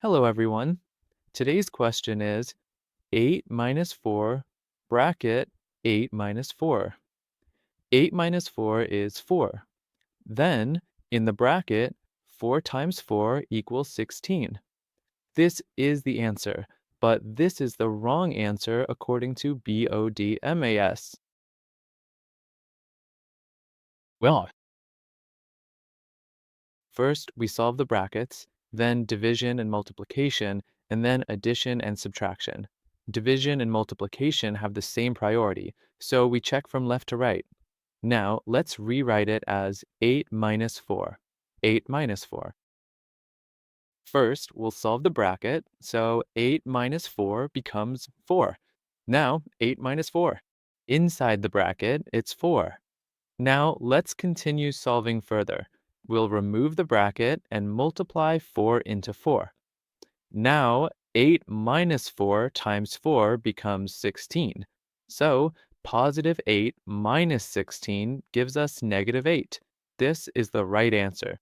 Hello, everyone. Today's question is 8 minus 4 bracket 8 minus 4. 8 minus 4 is 4. Then, in the bracket, 4 times 4 equals 16. This is the answer, but this is the wrong answer according to BODMAS. Well, First, we solve the brackets, then division and multiplication, and then addition and subtraction. Division and multiplication have the same priority, so we check from left to right. Now, let's rewrite it as 8 minus 4. 8 minus 4. First, we'll solve the bracket, so 8 minus 4 becomes 4. Now, 8 minus 4. Inside the bracket, it's 4. Now, let's continue solving further. We'll remove the bracket and multiply 4 into 4. Now, 8 minus 4 times 4 becomes 16. So, positive 8 minus 16 gives us negative 8. This is the right answer.